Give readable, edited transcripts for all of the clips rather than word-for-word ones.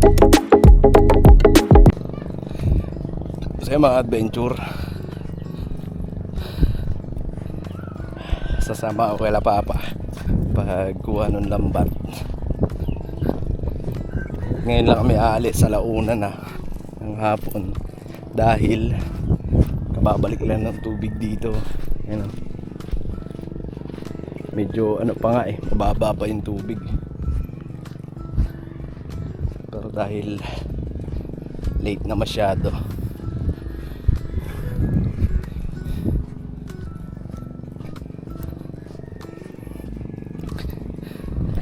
So yung mga adventure, sasama ako kay Papa pagkuha ng lambat. Ngayon lang kami aalis sa launa na ng hapon dahil kababalik lang ng tubig dito. Ayan, medyo ano pa nga mababa pa yung tubig, pero dahil late na masyado,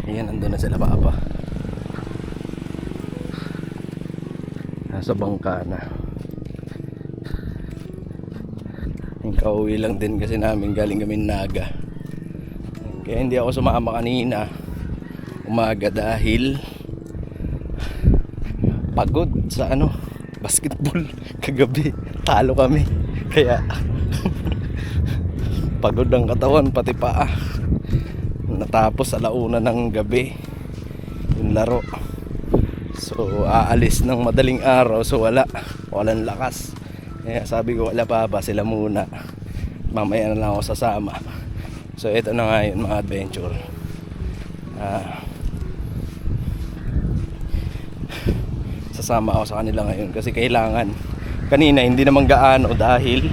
ayan, nandun na sila Papa, nasa bangka na. Yung kauwi lang din kasi namin, galing kami Naga, kaya hindi ako sumama kanina umaga dahil pagod sa basketball kagabi, talo kami kaya pagod ang katawan pati paa. Natapos sa launa ng gabi yung laro, so aalis ng madaling araw, so walang lakas, kaya sabi ko wala pa ba sila muna, mamaya na lang ako sasama. So ito na nga yun mga adventure, sasama ako sa kanila ngayon kasi kailangan. Kanina hindi naman gaano dahil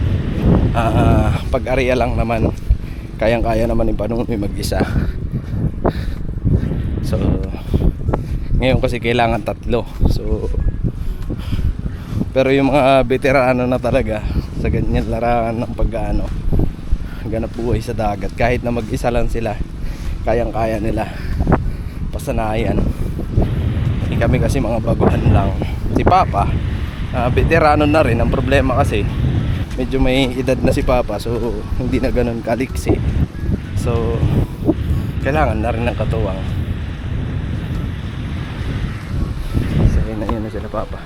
pag-area lang naman, kayang-kaya naman yung Panumi mag-isa. So ngayon kasi kailangan 3. So pero yung mga veterano na talaga sa ganyan larangan ng pag-ano, ganap buhay sa dagat, kahit na mag-isa lang sila, kayang-kaya nila pasanayan. Kami kasi mga baguhan lang. Si Papa veterano na rin. Ang problema kasi medyo may edad na si Papa, so hindi na ganun kaliksi, so kailangan na rin ng katuwang. So yun na sila Papa.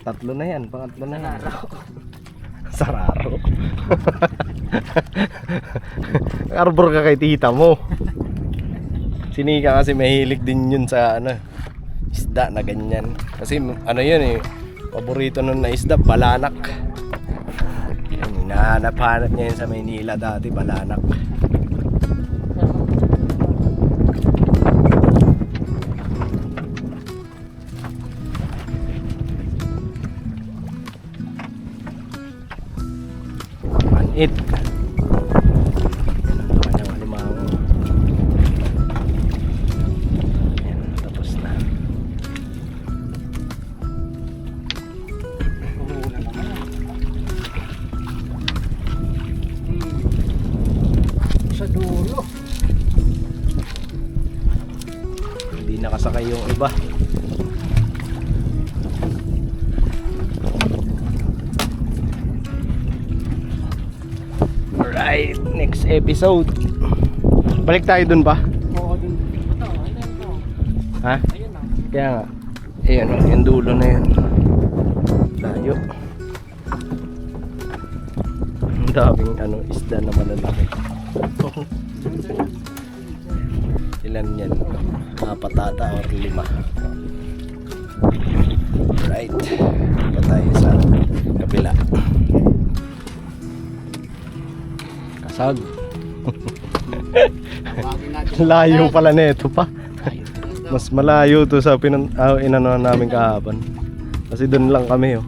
Tatlo na yan, pangatlo na yan. Sararo. Arbor ka kay tita mo. Sinika kasi mahilig din yun sa isda na ganyan. Kasi yun paborito nun na isda, balanak. Hinahanap-hanap niya yun sa Maynila dati, balanak. maliit. Yan ang kanyang alimango. Yan, tapos na. Sa dulo. Hindi nakasakay yung iba. Alright, next episode. Balik tayo dun pa. Oo, din. Ito, ayun to. Ha? Ayun na. Kaya nga. Ayan o, yung dulo na yan. Layo. Ang daming isda na malalaki. Ilan yan? 4 ata or 5. Right. Pa tayo sa kabila. Kasag. Tawagin natin. Layo pala nito pa. Mas malayo to sa inano namin kahapon. Kasi doon lang kami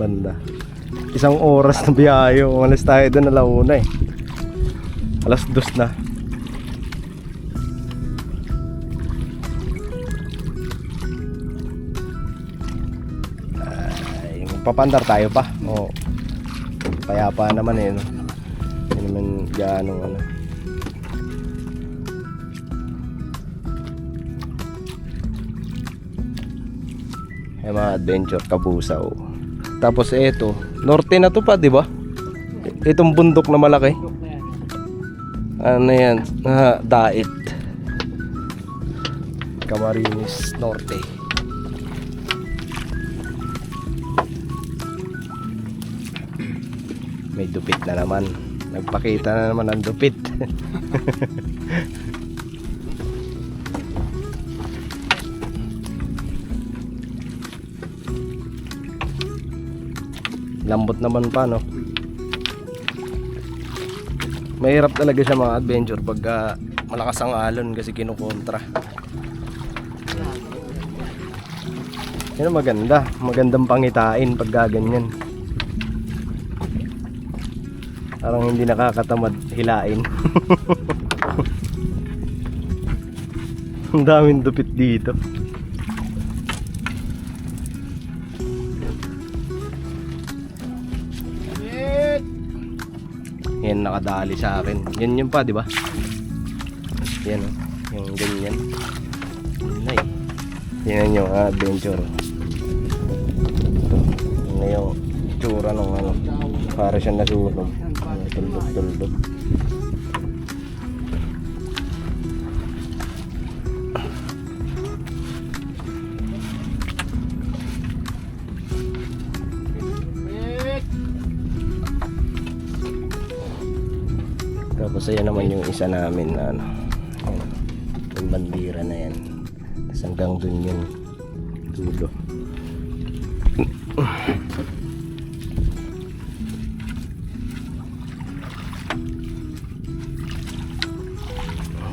banda. 1 oras na biyahe. Umalis tayo doon alauna 2:00 na. Ay, papandar tayo pa. Oo. Payapa naman no. Hindi naman gaano Yung mga adventure Kabusaw. Tapos ito, norte na to pa, di ba? Itong bundok na malaki. Ano yan? Dait. Camarines Norte. May dupit na naman. Nagpakita na naman ang dupit. Lambot naman pa Mahirap talaga siya mga adventure pagka malakas ang alon kasi kinukontra. Yan magandang pangitain pagka ganyan. Parang hindi nakakatamad hilain. Ang daming dupit dito. Yan nakadali sa akin. Yan yun pa, di ba? Yan yung ganyan. Yan yan yung adventure. Yan yung itsura ng para siyang nasunog. Tuldok. Tapos ayan naman yung isa namin na yung bandira na yan. Tapos hanggang dun yung dulo.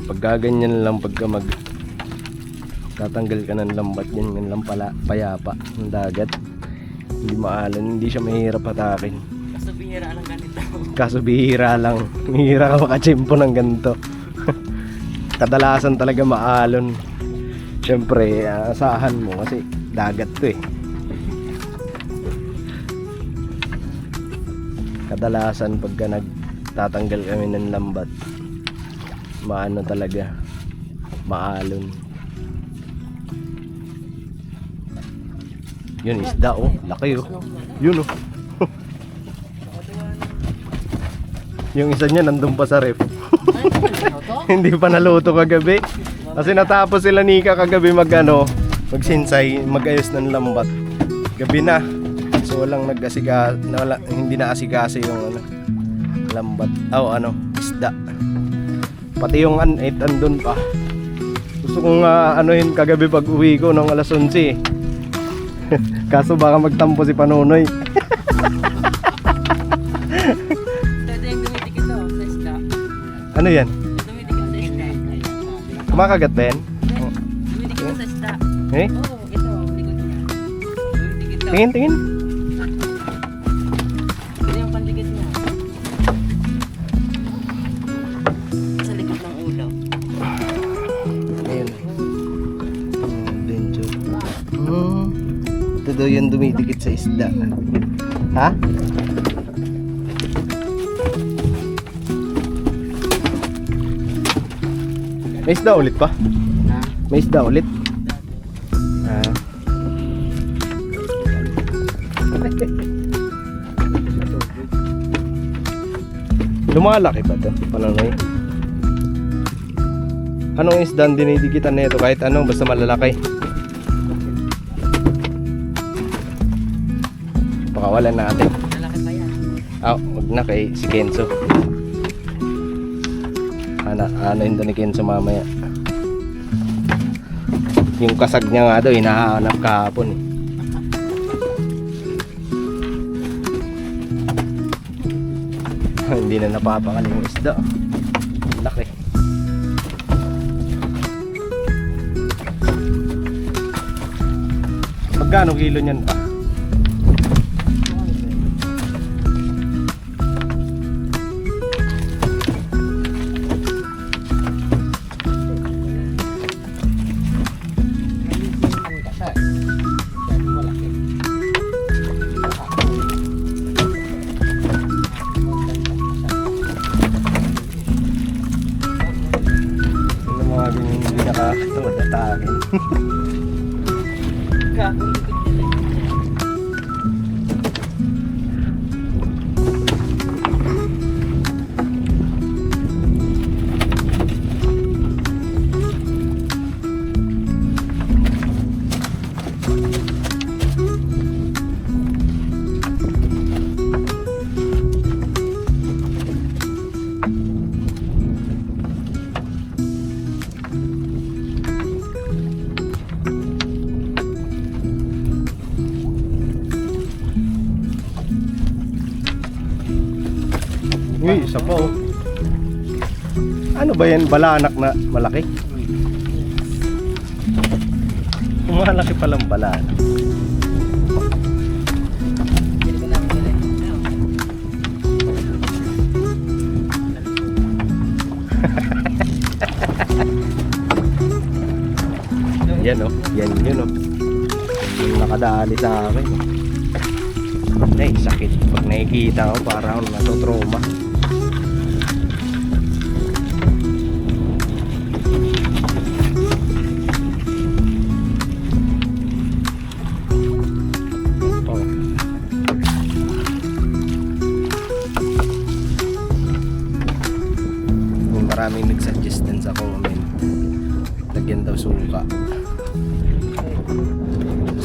Pagkaganyan lang pagka tatanggal ka ng lambat yan lang pala payapa ng dagat. Hindi maalon, hindi siya mahirap hatakin. Bihira lang ganito. Kaso bihira lang. Bihira ka makachimpo ng ganito. Kadalasan talaga maalon. Siyempre, asahan mo kasi dagat to Kadalasan pagka nagtatanggal kami ng lambat, maano talaga, maalon. Yun isda laki Yun Yung isa niya nandun pa sa ref. Hindi pa naluto kagabi. Kasi natapos sila Nika kagabi magsinsay, magayos ng lambat. Gabi na. So walang hindi na-asikasi yung lambat. Isda. Pati yung andun pa. Gusto kong anuhin kagabi pag uwi ko ng 11:00. Kaso baka magtampo si Panonoy. Ano yan? Dumidikit sa isda. Kumakagat ba yan? Dumidikit sa isda. Eh? Oo, ito, likod niya. Dumidikit daw. Tingin. Ito yung pandikit niya. daw yung dumidikit sa isda. Ha? May isda ulit pa? May isda ulit? Ah. Lumalaki ba ito? Panonoy? Anong isda ang dinidikitan na ito? Kahit anong, basta malalaki. Pakawalan natin. Malaki pa yan. Huwag na kay si Kenzo. Ano yun ni Kenzo mamaya. Yung kasag niya nga daw, hinahanap kahapon eh. Hindi na napapakali yung isda. Laki. Magkano kilo niyan pa? Hindi nakakatawad na takin. Uy, isa pa oh. Ano ba yan? Balanak na malaki? Malaki palang balanak. Yan oh, yan yun oh. Yung nakadali sa akin. Ay, sakit. Pag nakikita ko parang natotrauma. Oh. Maraming nagsuggest din sa comment. Lagyan daw suka.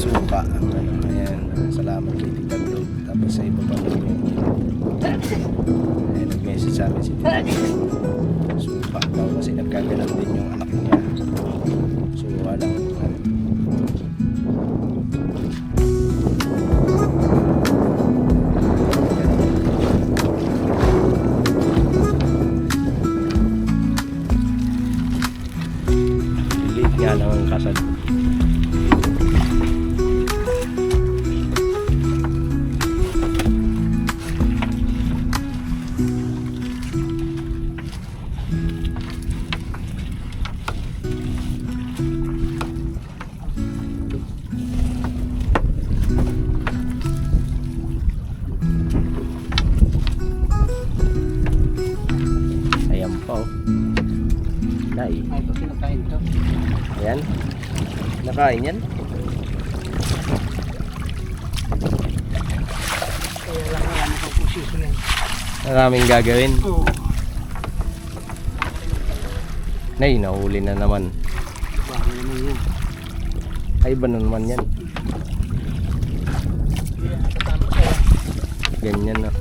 Suka ang ano, ayan. Salamat kay Tita Blog. Tapos sa iba pa rin ayan, nag-message sa amin si Tita Blog. Suka daw kasi nagkaganan din yung anak niya. So walang ano. Liit nga lang ang kasal. Ayan pa oh. Nay. Ay, ito pinakain to. Ayan. Nakain yan. Kaya lang marami kang posisyon yan. Maraming gagawin. Oo. Nay, nahuli na naman. Bago naman yan. Ay, iba na naman yan. Ganyan na.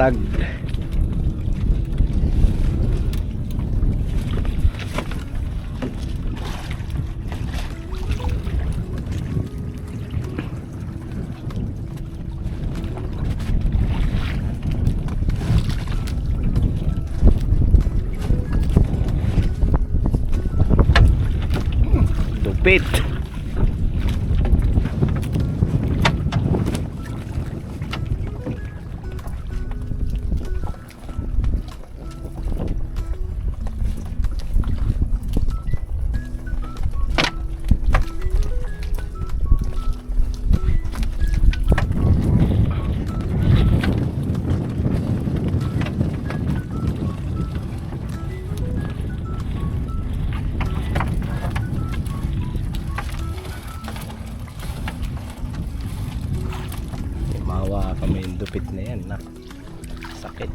basag. Lupit. Mawa kami yung dupit na yan na sakit.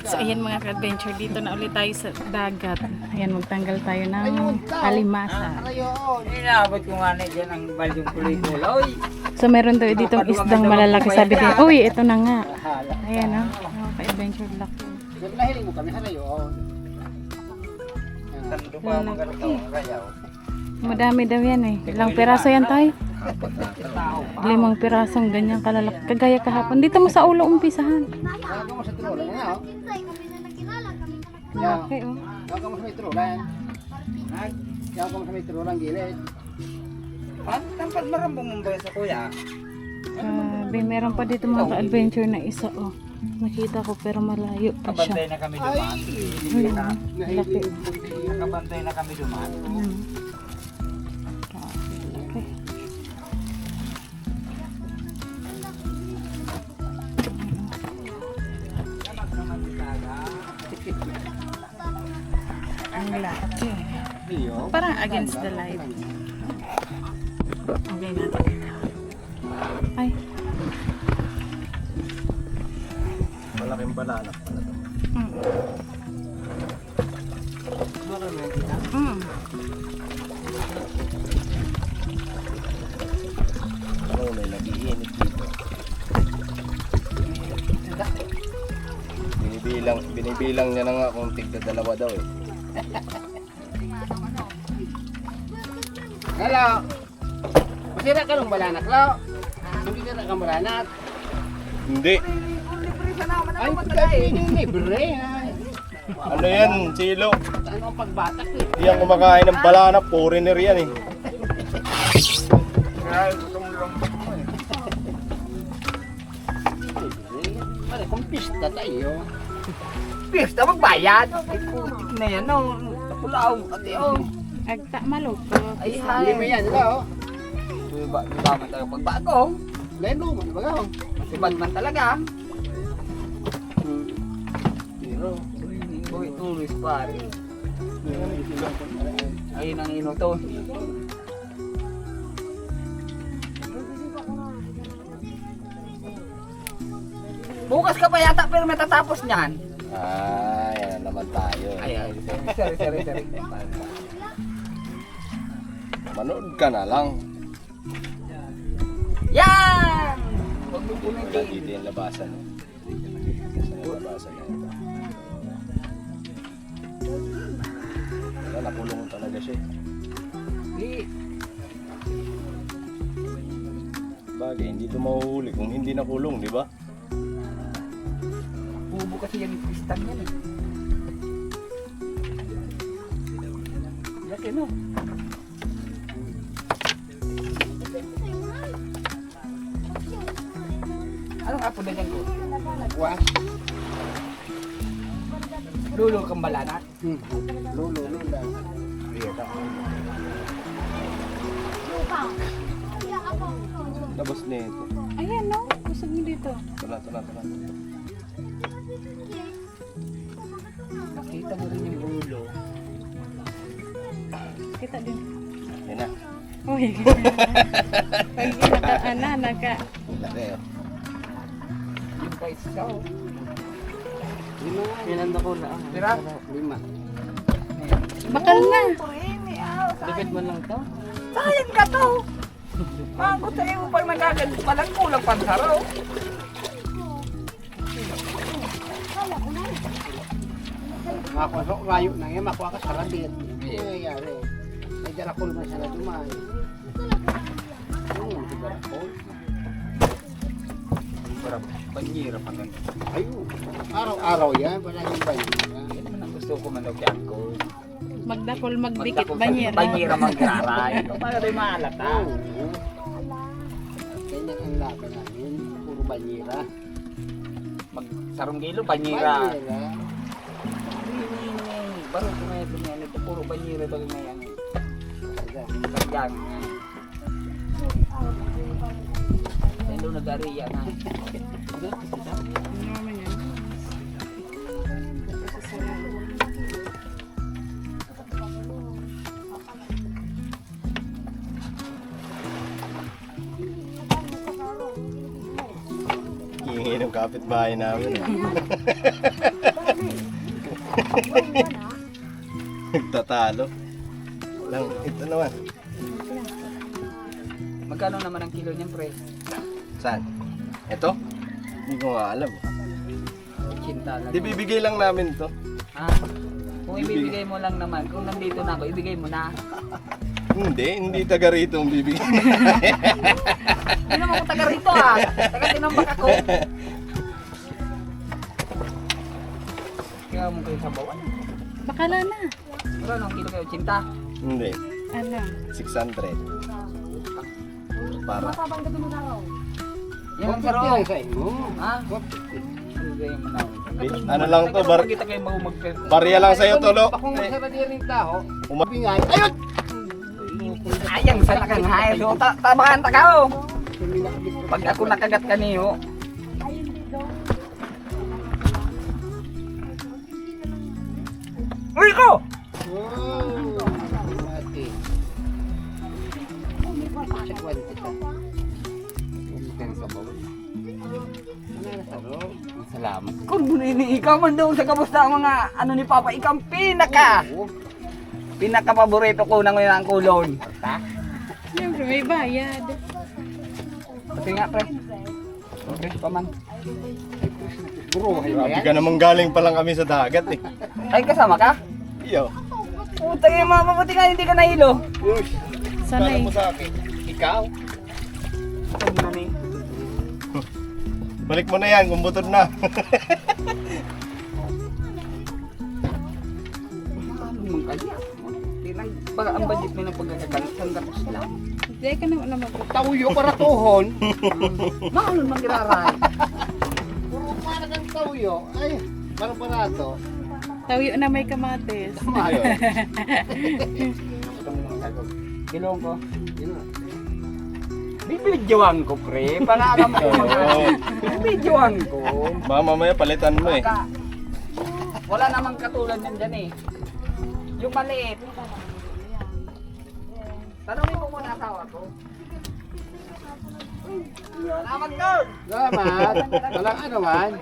So ayan mga ka-adventure, dito na ulit tayo sa dagat. Ayan, magtanggal tayo ng alimasa. Inaabot ko nga na dyan ang balyong kulay-kulay. So meron tayo ditong isdang malalaki. Sabi din, uy, ito na nga. Ayan o, ka-adventure laki. Nahiling mo kami halayo. Madami daw yan eh. Ilang piraso yan tayo? 5 pirasong ganyan kalalaki. Kagaya kahapon. Dito mo sa ulo umpisahan. Gawa mo sa tinulan na, oh. Malaki oh. Gawa mo sa may tinulan. Gawa mo sa may tinulan gilid. Tampat marambong mong ba sa kuya? Sabi, meron pa dito mga ka-adventure na isa oh. Nakita ko pero malayo pa siya. Kabantay na kami dumaan. Ayan, laki. Kabantay na kami dumaan. Ayan. Laki. Ang laki. Parang against the light. Okay natin. Ay. Malaking banana pala to. Mm. Mm. Ano, may nag-iinit dito. Binibilang niya na nga kung tigda dalawa daw eh. Hello. Masira ka nung balanak, Lo. Hindi ka na kang balanak. Hindi. Ay, pagkain, hindi libre. Ano yan, Silo? Ano ang pagbatak eh? Yan kumakain ng banana, foreigner yan eh. Pare, kung pista tayo. Pista magbayad? Ay, putik na yan, no. Napulaw, ate, oh. Agta maloko. Ay, hindi mo yan, Lo. Diba man tayo pagbago? Leno, magbago. Matibad man talaga. Pero, boy, tulis pare. Ayun ang ino to. Bukas ka pa yata pero matatapos niyan. Ah, yan na naman tayo. Ay, sorry. Manood ka na lang. Yan! Huwag mo punin Dito yung labasan. Sa labasan na ito. Wala, nakulong talaga siya. Bagay, hindi ito mahuhuli kung hindi nakulong, di ba? Bubo kasi yan yung kristal yan eh. Laki no? Anong apo na dyan ko? Was. Lulo kang balanat? Lulo. Labas na ito. Ayan, no? Kusog niyo dito. Tala. Nakita mo rin yung lulo. Kita din. Yan na. Uy. Pag naka. Laki oh. Yung pa isa oh. 5. Ilan na ko na? Tira? 5. Bakal na. Dikit mo lang to? Sayang ka to! Magot sa iyo pag nagagal palang kulang pansaraw. Ako rayo na yan, makuha ka sa rabit. Ano nangyayari? May darakol man siya na dumaan. Ayun, may darakol. Panyira pa ganun. Ayun, araw-araw yan, wala yung banyera. Yan naman ang gusto ko manogyan ko. Magdakol, magdikit, banyera. Banyira magraray. Para rin maalata. Oo. Ganyan ang laban namin, puro banyera. Magsarong gilo, banyira. Banyera. Baru kumaya dumiyan ito, puro banyira ba ngayon? Lagyan. Yan doon nag-ariya na. Ano naman yan? Hingi ng kapitbahay namin. Nagtatalo. Lang, ito naman. Magkano naman ang kilo niyan, pre? Saan? Ito? Hindi ko nga alam. Cinta lang. Di bibigay lang namin to. Ah, kung ibibigay mo lang naman, kung nandito na ako, ibigay mo na. Hindi taga rito ang bibigay. Hindi naman ako taga rito ah. Taga tinambak ako. Kaya mo kayo sa bawan. Bakala na. Pero anong kilo kayo? Cinta? Hindi. Ano? 600. Para. Yan ang Bakit saro. yan sa inyo? Ha? Bakit? Ibigay mo na. Ano lang to, Kita kayo mag-film. barya lang sa'yo, Tolo. Kung sa radirin tao, Uma- bingay, ayun! Ayang sa lakang hayos. So, tabakan ta ka oh. Hindi nakabit ko. Pag ako nakagat ka niyo. Uy ko! Oh, mati. Check one kita. Umikan sa bawal. Ano na sa loob? Salamat. Kung ikaw man doon sa kamusta ang mga ano ni Papa, ikaw ang pinaka-paborito ko na ngayon ang kulon. Siyempre, may bayad. Kasi nga pre. Pre pa man. Buruhay Grabe yan. ka namang galing pa lang kami sa dagat eh. Ay kasama ka? Iyo. Putang yung mga mabuti nga hindi ka nahilo. Sanay. mo sa akin. Ikaw? Ito na ni. Balik mo na yan kung butod na. Ano mong kaya? Tinang baga ang budget mo ng pagkakaganit ang gatos lang. Hindi ka naman naman. Tawyo para tuhon. Mahal man giraray. Puro para kang tawyo. Ay, para parato. Tawyo na may kamatis. Ayun. Ito mo mga sagot. Kilong ko. Yun na. Bibidyoan ko pre. Para alam mo Oo. Bibidyoan ko. Baka mamaya palitan mo eh. Baka, wala namang katulad yan dyan eh. Yung maliit. Tanungin mo muna asawa ko. Salamat. Walang ano man.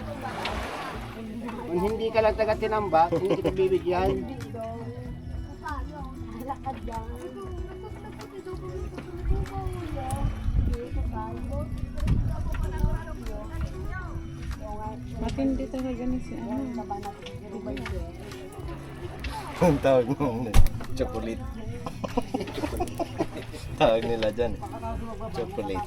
Kung hindi ka lang taga-tinambak, hindi kita bibigyan. Matindi talaga ni si ano. Ang tawag mo, chocolate. Tawag nila dyan. Chocolate.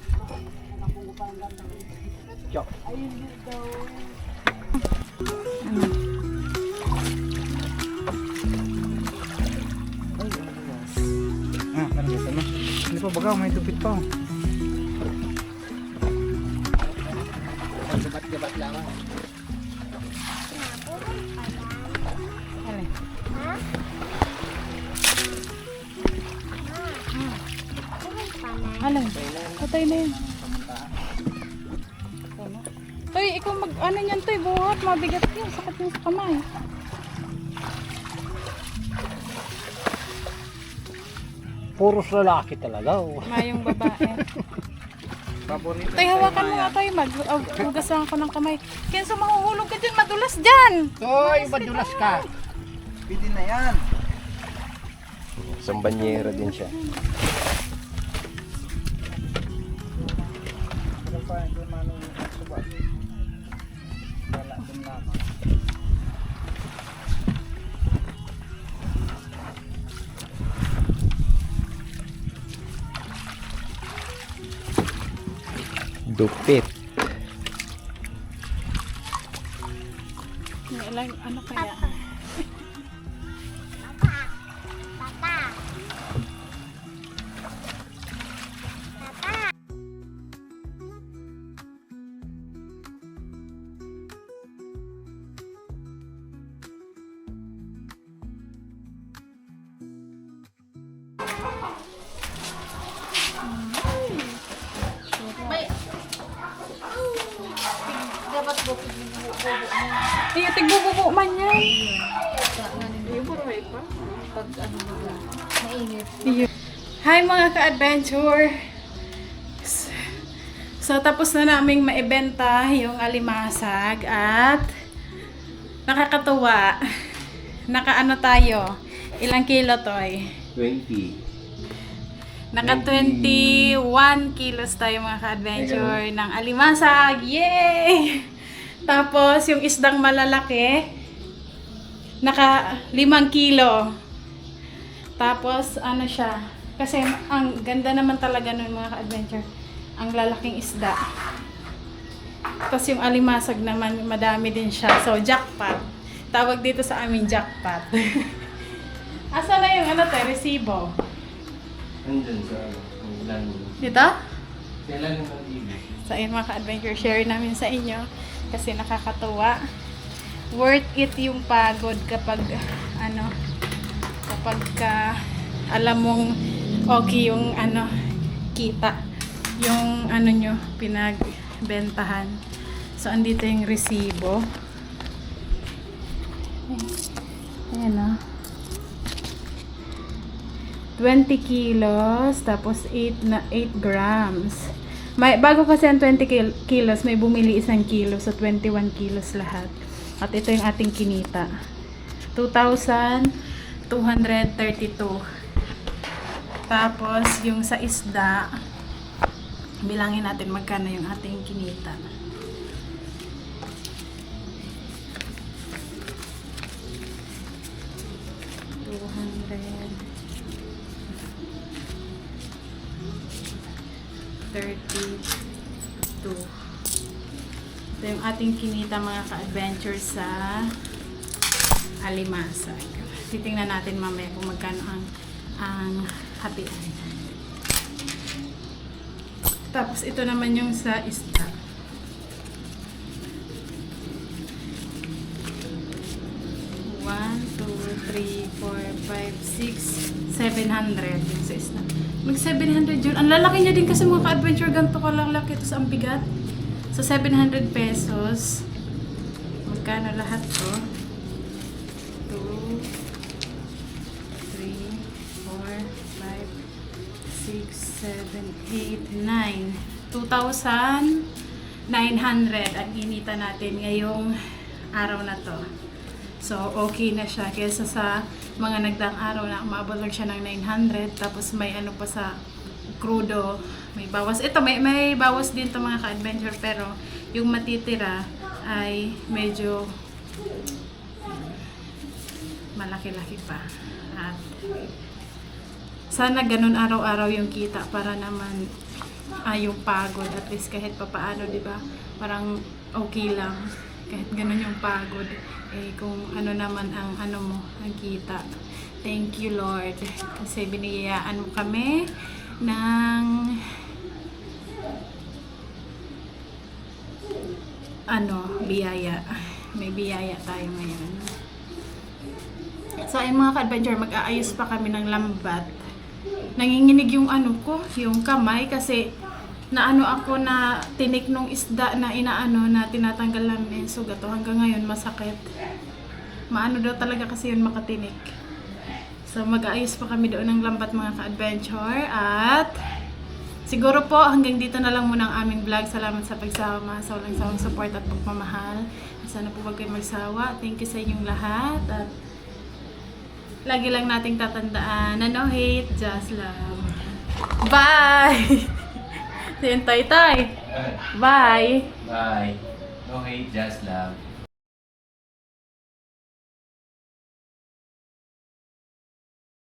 Karamihan na. Hindi pa bagaw, may tupit pa. Sabat-gabat lang. Alin? Alin? Patay na yun. Toy, ikaw mag ano niyan toy, buhat, mabigat yun, sakit yun sa kamay. Puros lalaki talaga. Mayong babae. Paborito. Toy, hawakan mo nga toy, maghugas lang ako ng kamay. Kaya sa mahuhulog ka dyan, madulas dyan. Toy, madulas ka. Pwede na yan. Isang banyera din siya. Ano pa, hindi manong subat. Wala din lamang. Dupit. Ilang, ano kaya? Iyo, tigbububo man yan. Iyo. Hi mga ka-adventure! So tapos na naming maibenta yung alimasag at nakakatuwa. Nakaano tayo? Ilang kilo toy? 20. Naka 21 kilos tayo mga ka-adventure ng alimasag. Yay! Tapos yung isdang malalaki, naka 5 kilo. Tapos ano siya, kasi ang ganda naman talaga nun mga ka-adventure. Ang lalaking isda. Tapos yung alimasag naman, madami din siya. So jackpot. Tawag dito sa amin jackpot. Asa na yung ano tayo, resibo? Andyan sa ilan. Dito? Kailan yung TV? So ayun mga ka-adventure, share namin sa inyo kasi nakakatuwa. Worth it yung pagod kapag ano, kapag alam mong okay yung ano, kita yung ano nyo pinagbentahan. So andito yung resibo. Ayan o. 20 kilos, tapos 8 grams. May, bago kasi ang 20 kilos, may bumili 1 kilo, so 21 kilos lahat. At ito yung ating kinita. 2,232. Tapos, yung sa isda, bilangin natin magkano yung ating kinita. $32. Ito yung ating kinita mga ka-adventure sa alimasag. Titingnan natin mamaya kung magkano ang hatian. Tapos ito naman yung sa isda. One, 2, 3, 4, 5, 6, 700 yung sa isda. Mag 700 yun. Ang lalaki niya din kasi mga ka-adventure, ganito kalalaki. Ito sa ang bigat. So 700 pesos. Magkano lahat to? 2, 3, 4, 5, 6, 7, 8, 9. 2,900 ang inita natin ngayong araw na to. So, okay na siya kaysa sa mga nagdaang araw na umabot lang siya ng 900 tapos may ano pa sa crudo, may bawas. Ito, may bawas din to mga ka-adventure pero yung matitira ay medyo malaki-laki pa. At sana ganun araw-araw yung kita para naman yung pagod at least kahit papaano, di ba? Parang okay lang kahit ganun yung pagod kung ano naman ang ano mo, ang kita. Thank you Lord kasi binigayaan mo kami ng biyaya. May biyaya tayo ngayon. So ay mga ka-adventure, mag-aayos pa kami ng lambat. Nanginginig yung yung kamay kasi naano ako na tinik nung isda na na tinatanggal namin yung sugat. Hanggang ngayon masakit. Maano daw talaga kasi yun makatinik. So mag-aayos pa kami doon ng lambat mga ka-adventure at siguro po hanggang dito na lang muna ang aming vlog. Salamat sa pagsama, sa walang sawang support at pagmamahal. Sana po wag kayong magsawa. Thank you sa inyong lahat at lagi lang nating tatandaan na no hate, just love. Bye! Siyempre, tay. Bye! Bye. No hate, just love.